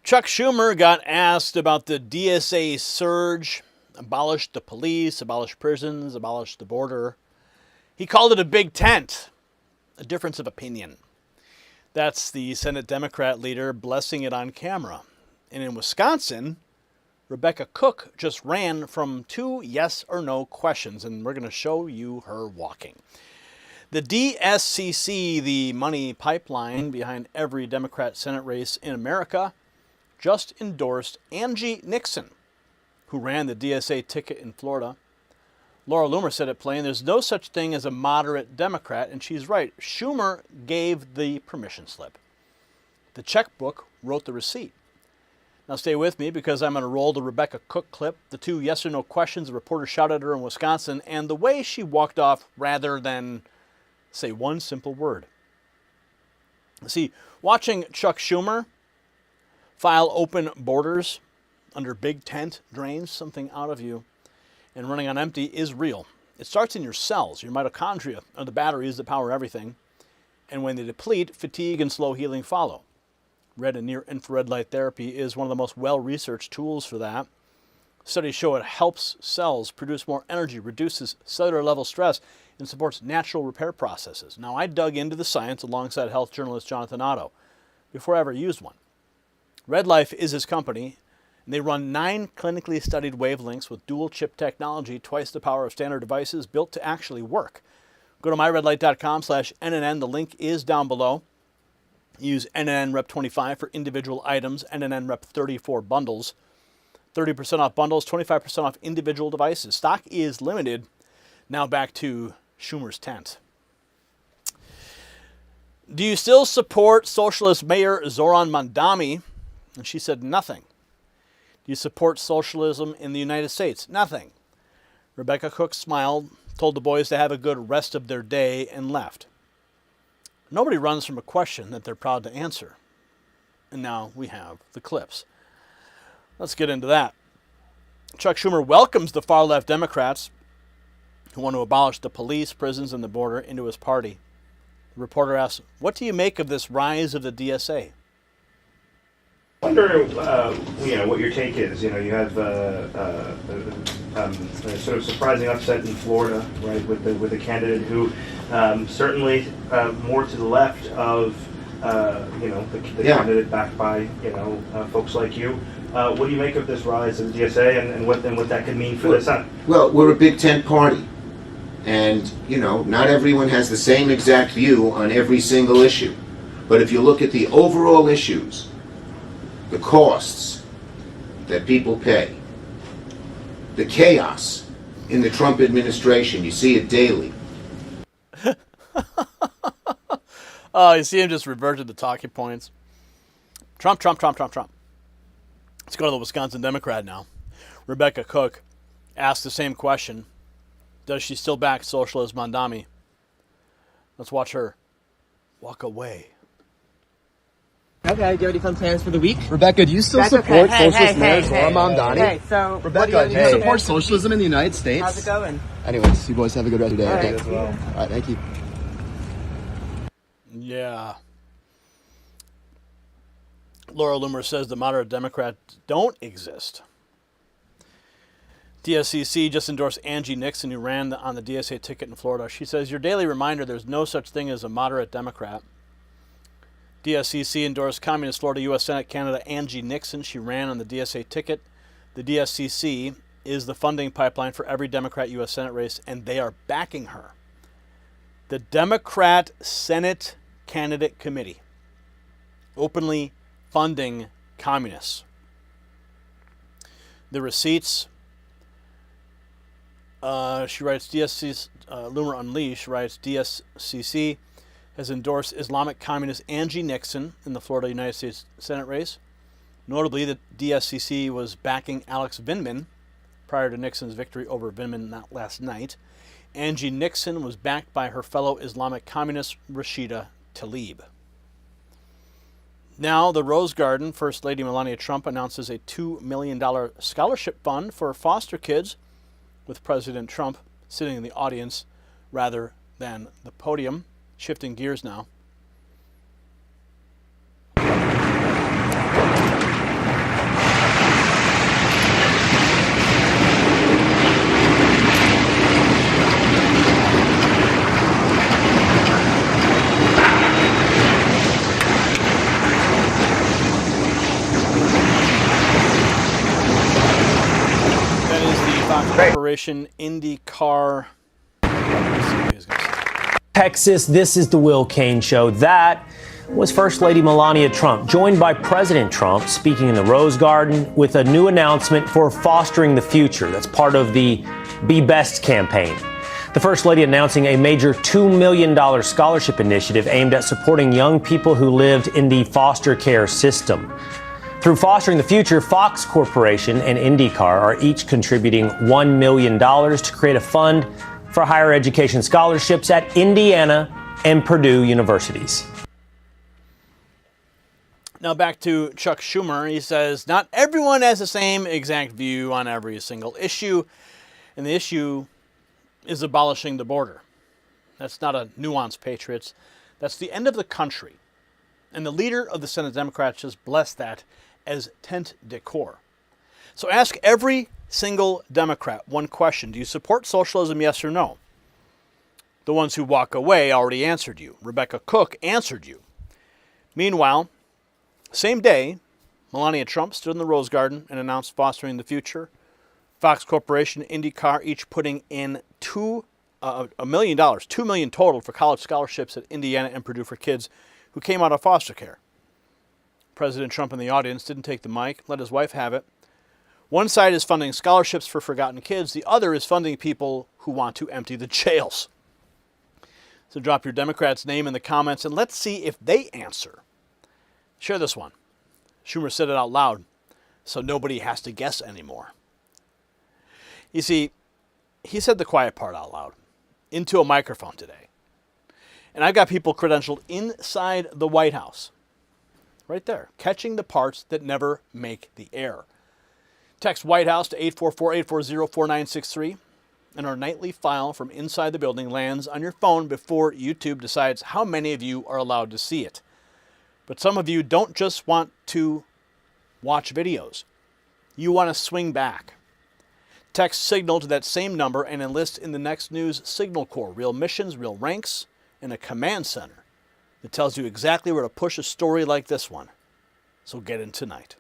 Chuck Schumer got asked about the DSA surge, abolish the police, abolish prisons, abolish the border. He called it a big tent, a difference of opinion. That's the Senate Democrat leader blessing it on camera. And in Wisconsin, Rebecca Cooke just ran from 2 yes or no questions, and we're going to show you her walking. The DSCC, the money pipeline behind every Democrat Senate race in America, just endorsed Angie Nixon, who ran the DSA ticket in Florida. Laura Loomer said it plain, there's no such thing as a moderate Democrat, and she's right. Schumer gave the permission slip. The checkbook wrote the receipt. Now stay with me because I'm going to roll the Rebecca Cooke clip, the 2 yes or no questions the reporter shouted at her in Wisconsin, and the way she walked off rather than say one simple word. See, watching Chuck Schumer file open borders under big tent drains something out of you, and running on empty is real. It starts in your cells. Your mitochondria are the batteries that power everything, and when they deplete, fatigue and slow healing follow. Red and near infrared light therapy is one of the most well-researched tools for that. Studies show it helps cells produce more energy, reduces cellular level stress, and supports natural repair processes. Now, I dug into the science alongside health journalist Jonathan Otto before I ever used one. Redlife is his company, and they run 9 clinically studied wavelengths with dual chip technology, twice the power of standard devices, built to actually work. Go to myredlight.com/NNN. The link is down below. Use NNN Rep 25 for individual items, NNN Rep 30 for bundles. 30% off bundles, 25% off individual devices. Stock is limited. Now back to Schumer's tent. Do you still support socialist Mayor Zohran Mamdani? And she said nothing. Do you support socialism in the United States? Nothing. Rebecca Cooke smiled, told the boys to have a good rest of their day, and left. Nobody runs from a question that they're proud to answer. And now we have the clips. Let's get into that. Chuck Schumer welcomes the far-left Democrats who want to abolish the police, prisons, and the border into his party. The reporter asks, what do you make of this rise of the DSA? I wonder, what your take is. You have a sort of surprising upset in Florida, right, with a candidate who certainly more to the left of the candidate backed by folks like you. What do you make of this rise of the DSA and what that could mean for the Senate? Well, we're a big tent party, and not everyone has the same exact view on every single issue. But if you look at the overall issues, the costs that people pay, the chaos in the Trump administration, you see it daily. Oh, you see him just revert to the talking points. Trump. Let's go to the Wisconsin Democrat now. Rebecca Cooke asked the same question. Does she still back socialist Mamdani? Let's watch her walk away. Okay, do you have any fun plans for the week? Rebecca, do you still support socialist Mayor Zohran Mamdani? Hey, so Rebecca, do you support socialism in the United States? How's it going? Anyways, you boys have a good rest of your day. All right, Okay. well. All right, thank you. Yeah. Laura Loomer says the moderate Democrats don't exist. DSCC just endorsed Angie Nixon, who ran on the DSA ticket in Florida. She says, your daily reminder, there's no such thing as a moderate Democrat. DSCC endorsed Communist Florida U.S. Senate candidate Angie Nixon. She ran on the DSA ticket. The DSCC is the funding pipeline for every Democrat U.S. Senate race, and they are backing her. The Democrat Senate Candidate Committee, openly funding communists. The receipts, she writes, Loomer Unleashed writes, DSCC has endorsed Islamic communist Angie Nixon in the Florida United States Senate race. Notably, the DSCC was backing Alex Vindman prior to Nixon's victory over Vindman last night. Angie Nixon was backed by her fellow Islamic communist Rashida Tlaib. Now, the Rose Garden, First Lady Melania Trump announces a $2 million scholarship fund for foster kids, with President Trump sitting in the audience rather than the podium. Shifting gears now. Corporation, IndyCar. Let's see what he's gonna say. Texas, this is the Will Cain Show. That was First Lady Melania Trump, joined by President Trump, speaking in the Rose Garden with a new announcement for fostering the future. That's part of the Be Best campaign. The First Lady announcing a major $2 million scholarship initiative aimed at supporting young people who lived in the foster care system. Through Fostering the Future, Fox Corporation and IndyCar are each contributing $1 million to create a fund for higher education scholarships at Indiana and Purdue universities. Now back to Chuck Schumer. He says, not everyone has the same exact view on every single issue, and the issue is abolishing the border. That's not a nuance, patriots. That's the end of the country. And the leader of the Senate Democrats just blessed that as tent decor. So ask every single Democrat one question. Do you support socialism, yes or no? The ones who walk away already answered you. Rebecca Cooke answered you. Meanwhile, same day, Melania Trump stood in the Rose Garden and announced Fostering the Future. Fox Corporation, IndyCar, each putting in $1 million, $2 million total for college scholarships at Indiana and Purdue for kids who came out of foster care. President Trump in the audience didn't take the mic, let his wife have it. One side is funding scholarships for forgotten kids. The other is funding people who want to empty the jails. So drop your Democrat's name in the comments and let's see if they answer. Share this one. Schumer said it out loud, so nobody has to guess anymore. You see, he said the quiet part out loud into a microphone today. And I've got people credentialed inside the White House, right there, catching the parts that never make the air. Text White House to 844-840-4963, and our nightly file from inside the building lands on your phone before YouTube decides how many of you are allowed to see it. But some of you don't just want to watch videos. You want to swing back. Text Signal to that same number and enlist in the next news Signal Corps. Real missions, real ranks, and a command center that tells you exactly where to push a story like this one. So get in tonight.